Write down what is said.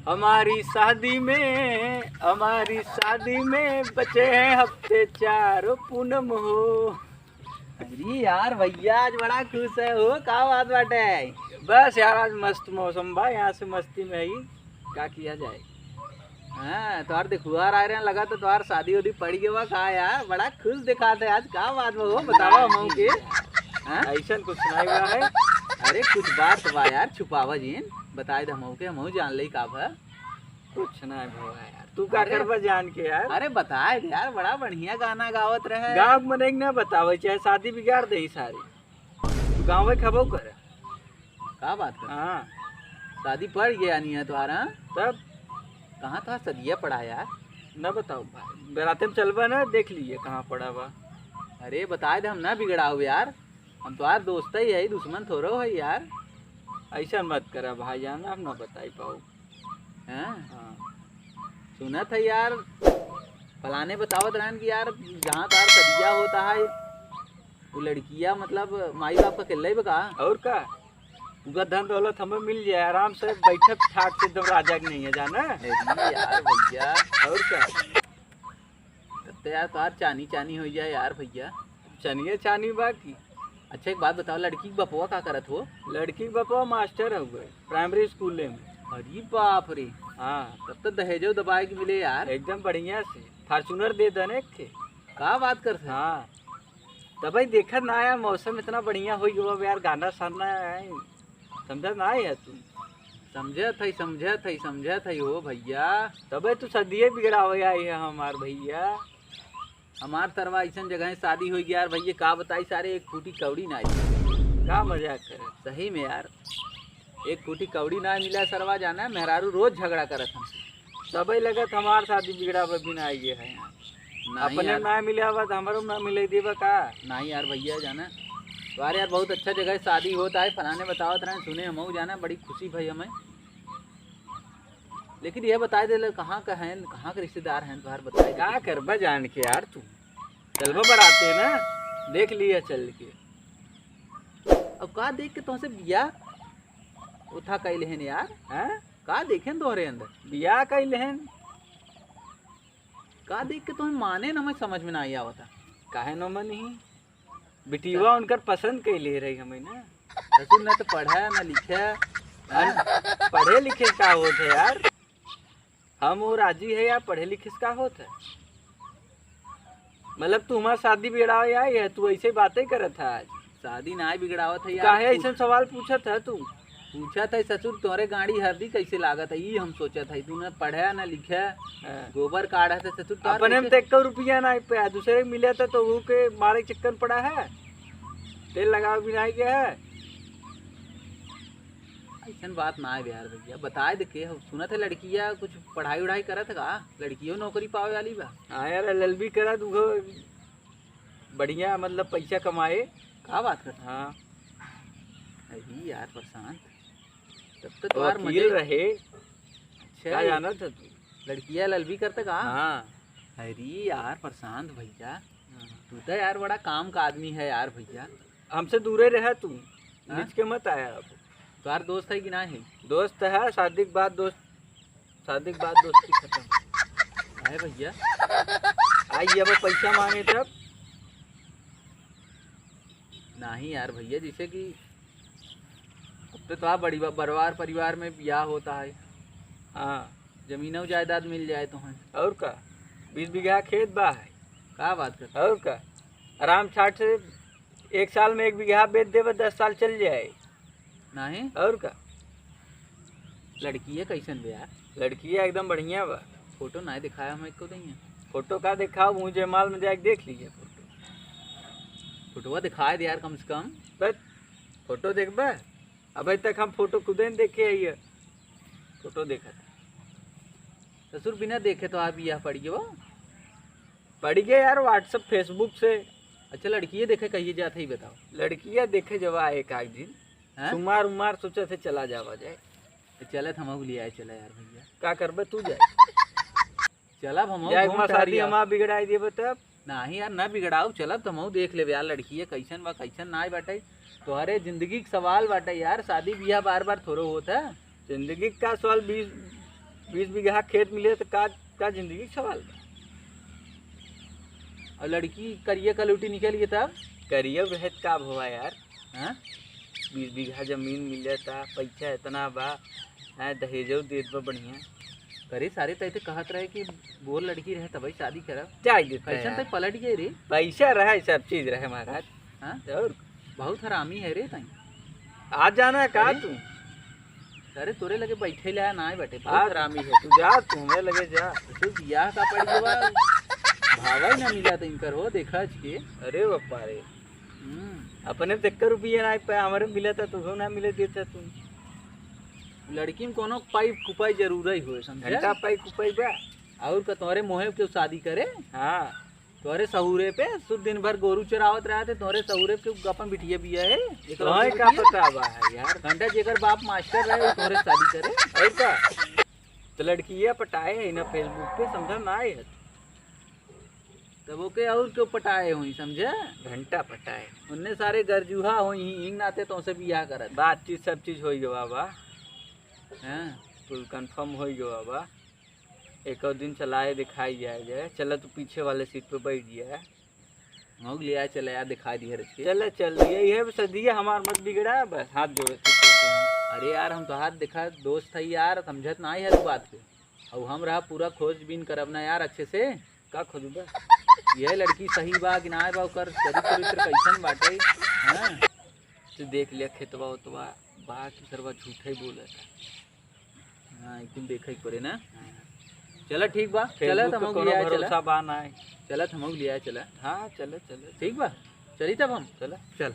हमारी शादी में बचे हैं हफ्ते 4 पूनम हो। अरे यार भैया आज बड़ा खुश है हो, का बात बाटे? बस यार आज मस्त मौसम बा, यहाँ से मस्ती में ही क्या किया जाए। हाँ तुम्हार दिखुआर आ रहे हैं, लगा तो तुम्हार शादी उदी पड़ गया बा का यार, बड़ा खुश दिखाते आज, का बात बा हो बतावा हम के। हाँ? ऐसा कुछ नहीं हुआ है। अरे कुछ बात बा यार, छुपावा जीन बताए दे हमहू के, हमहू जान ले का बा। कुछ नहीं हुआ यार, तू क्या करबा जान के यार। अरे बताए दे यार, बड़ा बढ़िया गाना गावत रहे। गाँव में नहीं ना बतावे, चाहे शादी बिगाड़ दे सारी। तू गाँव में खबो कर। का बात कर? हाँ शादी पड़ गया नहीं है तुम्हारा? तब कहाँ था सदिया पड़ा यार? न बताओ भाई, बराते में चलबा ना, देख लीजिए कहाँ पड़ा बा। अरे बताए दे, हम ना बिगड़ाओ यार, हम तुम्हार दोस्त ही है, दुश्मन थोड़ो है यार। ऐसा मत करा भाई जान, आप ना बताई पाओ। हाँ हाँ सुना था यार, फलाने बतावत रहन कि यार जहाँ तार सदिया होता है वो लड़कियाँ मतलब माई बाप का किल्ला ही बका। और का उनका धन दौलत हमें मिल जाए, आराम से बैठक ठाक से एकदम राजा की नहीं है जाना। अरे यार भैया, और क्या तब तो यार तार चानी चानी हो जाए यार भैया। चनिए चानी बाकी। अच्छा एक बात बताओ, लड़की की बपुआ का करत हो? लड़की के बापा मास्टर हो गए प्राइमरी स्कूल में। अरे बाप रे, हाँ तब तो दहेजो दबाए के मिले यार। एकदम बढ़िया से फॉर्चूनर दे दने के। का बात करते? हाँ तब भाई देखा ना आया, मौसम इतना बढ़िया हो गया यार, गाना साना है समझा ना है तू। समझत है हो भैया। तब तू सदिये बिगड़ावे आई है हमार भैया। हमार तरवा ऐसा जगह शादी हो गया यार भैया, का बताई सारे एक फूटी कौड़ी ना आई। का मजाक करे। सही में यार, एक फूटी कौड़ी ना मिला सरवा, जाना मेहरारू रोज झगड़ा करत हम। तब लगत हमार शादी बिगड़ावे भी ना आई है। अपने ना मिले आवा तो हमारो ना मिले देवा का। नहीं यार भैया जाना तुम्हारे यार बहुत अच्छा जगह शादी होता है, फलाने बतावत रहे सुने हम जाना, बड़ी खुशी भाई हमें। लेकिन यह बताए दे कहाँ का है, कहाँ के रिश्तेदार हैं तुम्हारे, बताए क्या करबा जान के यार तू। चलबा बराते ना, देख लिया चल के। अब का देख के तुमसे बिया उठा कैले हैं यार? हैं का देखें तोहरे अंदर बियाह कैले हैं। का देख के तुम्हें माने ना, मैं समझ में ना आई आवता। काहे न मन ही बिटिवा उनकर पसंद कैले रही हमें ना। ससुर न तो पढ़ा न लिखा। पढ़े लिखे का होत है यार, हम वो राजी है यार, पढ़े लिखे का होत है। मतलब तू हमारा शादी बिगड़ावे आई है, तू ऐसे बातें करत है आज। शादी ना बिगड़ावत है यार। काहे ऐसा सवाल पूछत है तू? पूछा था ससुर तोहरे गाड़ी हरदी कैसे लागत है, ये हम सोचा था। तू न पढ़ा न लिखा, गोबर काढ़ा था ससुर। अपने में तो 1 रुपया ना पे दूसरे मिले था तो वो के मारे चक्कर पड़ा है, तेल लगा भी नहीं गया है। ऐसा बात ना है यार भैया, बताए दे के सुना था लड़कियां कुछ पढ़ाई उढ़ाई करत का, लड़कियों नौकरी पावे वाली बा। हाँ यार LLB करा तू बढ़िया, मतलब पैसा कमाए। का बात कर? हाँ अरे यार प्रशांत, तब तो तो तुम्हार वकील मजे रहे। अच्छा क्या जाना था तू? लड़कियां ललबी करते का? हाँ अरे यार प्रशांत भैया, तू तो यार बड़ा काम का आदमी है यार भैया। हमसे दूरे रहा तू, हाँ? बीच के मत आया। अब तुम्हार दोस्त है कि ना है? दोस्त है, शादी के बाद दोस्ती खत्म है भैया। आई अब पैसा मांगे तब। नहीं यार भैया, जैसे कि अब तो तुम्हारा बड़ी परिवार में ब्याह होता है, हाँ जमीन और जायदाद मिल जाए तो है। और का 20 बीघा खेत बा है। का बात कर? और का आराम छाट से 1 साल में 1 बीघा बेच देवे, 10 साल चल जाए। नहीं और का लड़की है कैसन बे यार? लड़की एकदम बढ़िया बा। फोटो नहीं दिखाया हम को नहीं है। फोटो का दिखाओ, मुँह जयमाल में जाके देख लीजिए फोटो। फोटोवा दिखाए दे यार कम से कम। बस फोटो देखबा, अभी तक हम फोटो खुद ही देखे है। फोटो देखा था ससुर बिना देखे तो आप बियाह पड़ी हो? पड़ गए यार, व्हाट्सएप फेसबुक से। अच्छा लड़की देखे कहिए जाते ही बताओ। लड़कियां देखे जवा एक दिन हाँ? सुमार उमार सोचा थे चला जावा जाए। तो चलत हम लिया चला यार भैया। का करबे तू जाए? चलब हम शादी हमार बिगड़ाई देबे तब। नहीं यार ना बिगड़ाऊ, चलब तो हम देख ले यार लड़की है कैसन बा कैसन ना बाटे। तुम्हारे जिंदगी का सवाल बाटे यार, शादी ब्याह बार बार थोड़ो होता है। जिंदगी का सवाल 20 बीघा खेत मिले तो का जिंदगी का सवाल बा। और लड़की करिए कलौटी निकल गई तब करिए रहत का भवा यार। हाँ 20 बीघा जमीन मिले था, पैसा इतना बा, दहेजो देत बा बढ़िया। करे सारे तैते कहत रहे कि बोर लड़की रहे तभी शादी करब। चाय देता कैसन है तक पलट गए रे। पैसा रहे, सब चीज रहे महाराज। हाँ और बहुत हरामी है रे तई। आ जाना है का अरे? तू? अरे तोरे लगे बैठे ला ना बैठे आ बहुत हरामी है। तू जा, तू हमें लगे जा। तो बियाह का पड़ गया भावा ही ना मिला तो इनकर हो देखा के। अरे बापा रे, अपने तो 1 रुपया ना पे हमारे मिला था, तुझे ना मिले देता तू। लड़की में कोनो पाइप कुपाई जरूर ही हो समझा। घंटा पाई कुपाई बा। और का तोरे मोहे के शादी करे हाँ तोरे सहूरे पे शुद्ध दिन भर गोरू चरावत रहा थे तोरे सहूरे पे अपन बिटिया बिया है तुम्हें का पता बा है यार। घंटा जेकर बाप मास्टर रहे वो तोरे शादी करे। और का तो लड़कियां पटाए है ना फेसबुक पे, समझा ना आए है। तब ओके और क्यों पटाए हुई समझे। घंटा पटाए, उनने सारे गरजूहा हुई हिंग नाते तो से बियाह करत। बातचीत सब चीज हो गया बा, हाँ फुल कंफर्म हो गया बा। एक और दिन चलाए दिखाई जाए। चलो तू पीछे वाले सीट पे बैठ गया। हो लिया चले यार दिखा दी है चल चल यही है सदिया, हमार मत बिगड़ा, बस हाथ जोड़े थे। अरे यार हम तो हाथ दिखा दोस्त है यार समझत ना है तू बात पे। और हम रहा पूरा खोजबीन करब ना यार अच्छे से। का खोज बा? यह लड़की सही बा कि ना बा ओकर चरित्र कैसन बाटे। हाँ तू देख लिया खेतवा उतवा बा कि सरवा झूठे ही बोला था। हाँ एकदम देखा ही पड़े ना। चला ठीक बा चला फेसबुक हम पे कोनो लिया भरोसा चला बा ना है। चला हम लिया चला। हाँ चलो चलो ठीक बा चली तब हम चलो चल।